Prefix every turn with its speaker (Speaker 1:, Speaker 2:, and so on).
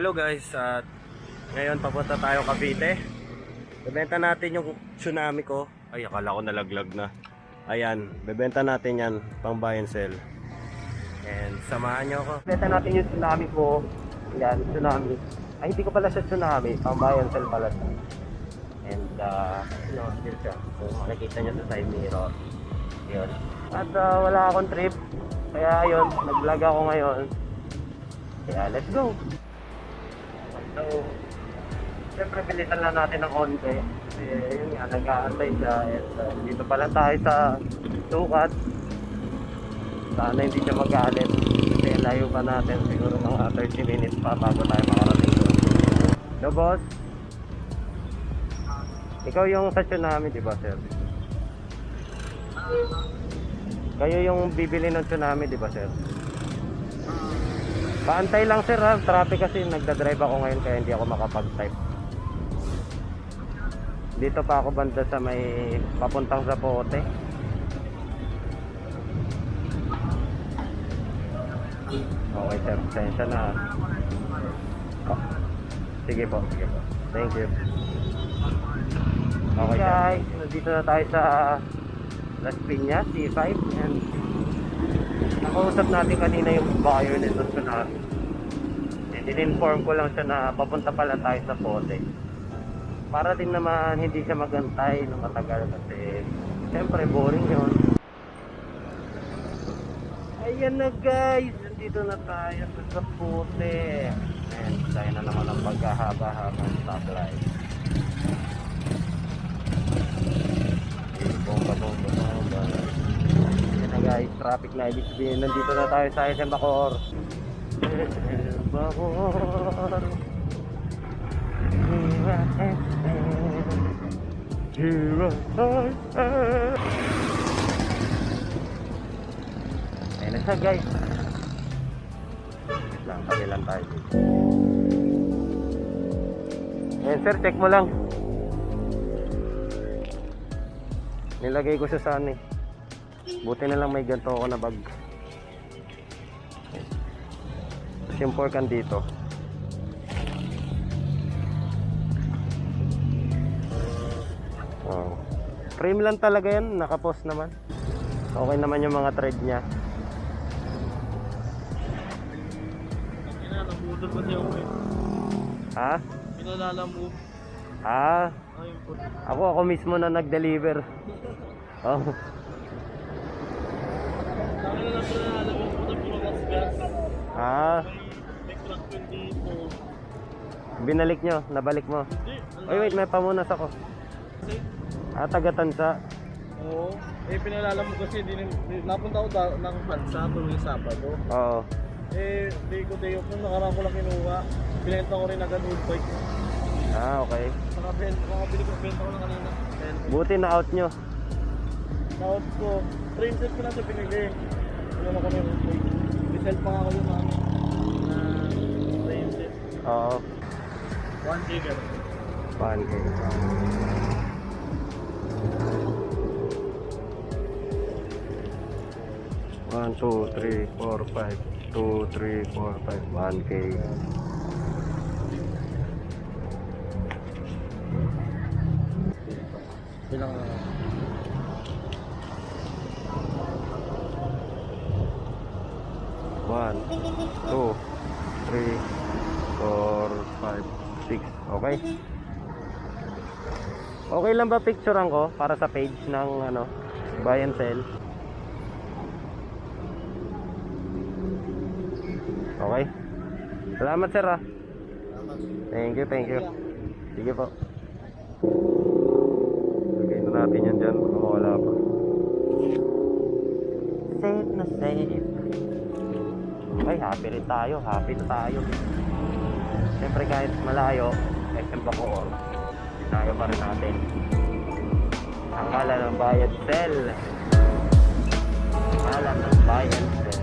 Speaker 1: Hello guys, at ngayon papunta tayo Cavite. Bebenta natin yung tsunami ko. Ay, akala ko nalaglag na. Ayan, bebenta natin yan pang buy and sell. And samahan nyo ako. Bebenta natin yung tsunami ko. Yan, tsunami. Ay, hindi ko pala siya tsunami, pang buy and sell pala siya. And yun siya. So makikita nyo sa side mirror. Yun. At wala akong trip. Kaya yun, nag-vlog ako ngayon. Kaya let's go. So, siyempre bilisan lang natin ng konti. Kasi yun nga, nag-aantay siya. And dito pala tayo sa sukat. Sana hindi siya magalit. Kasi layo pa natin. Siguro mga 30 minutes pa bago tayo makarating doon. No boss? Ikaw yung sa tsunami, di ba sir? Kayo yung bibili ng tsunami, di ba sir? Paantay lang sir ha, traffic kasi nagdadrive ako ngayon kaya hindi ako makapag-type. Dito pa ako banda sa may papuntang Zapote. Okay sir, pasensya na. Oh. Sige po, sige po. Thank you. Okay guys, nandito na tayo sa Las Piñas, C5. And nakausap natin kanina yung buyer nito tsunami. And in-inform ko lang siya na papunta pala tayo sa Pote. Para din naman hindi siya magantay ng matagal kasi siyempre boring yun. Ayan na guys, nandito na tayo sa Pote. And tayo na naman ang paghahaba-habang stoplight. Bomba. Yan na guys, traffic na. Ibig sabihin, nandito na tayo sa SM Bacoor. Ayan na siya guys. Tabi lang tayo. Ayan sir, check mo lang. Nilagay ko siya sa ano eh. Buti na lang may ganito ako na bag. Tapos yung pork dito. Oh. Frame lang talaga yan, nakapost naman. Okay naman yung mga thread niya.
Speaker 2: Pinalamutan pa siya ako eh.
Speaker 1: Ha?
Speaker 2: Pinalalamove.
Speaker 1: Ah, ako mismo na nag-deliver. Oh.
Speaker 2: Sabi na lang pinalalamove ko na puro gas.
Speaker 1: Ah,
Speaker 2: May crack yun dito.
Speaker 1: binalik nyo, nabalik mo.
Speaker 2: Hindi.
Speaker 1: Oy, wait, may pamunas ako.
Speaker 2: Kasi,
Speaker 1: Tagatansa.
Speaker 2: oo. Pinalalamove kasi napunta ako ng Pansa tuwing Sabado.
Speaker 1: Oo.
Speaker 2: Day ko nung nakaraan ko lang kinuha. Binenta ko rin agad old bike.
Speaker 1: Ah, okay.
Speaker 2: Makabili ko, benta ko lang kanina.
Speaker 1: Buti na out nyo.
Speaker 2: Naot ko, train set ko lang sa pinili. Ano na kami old bike. Resell pa nga ako yung ano, na train set.
Speaker 1: Oo.
Speaker 2: 1K gano'n.
Speaker 1: 1K. One, two, three, four, five. 2, 3, 4, 5. 1K.
Speaker 2: Bilang
Speaker 1: 1, 2, 3, 4, 5, 6. Okay. Okay lang ba picturean ko para sa page ng ano, buy and sell? Okay. Salamat sir ah. Thank you. Sige po. Lagay na natin yan dyan. Baka mawala pa. Safe na safe. Okay, happy rin tayo. Happy na tayo. Siyempre kahit malayo, SM Bacoor, tayo pa rin natin. Ang kala ng buy and sell. Ang kala ng buy and sell.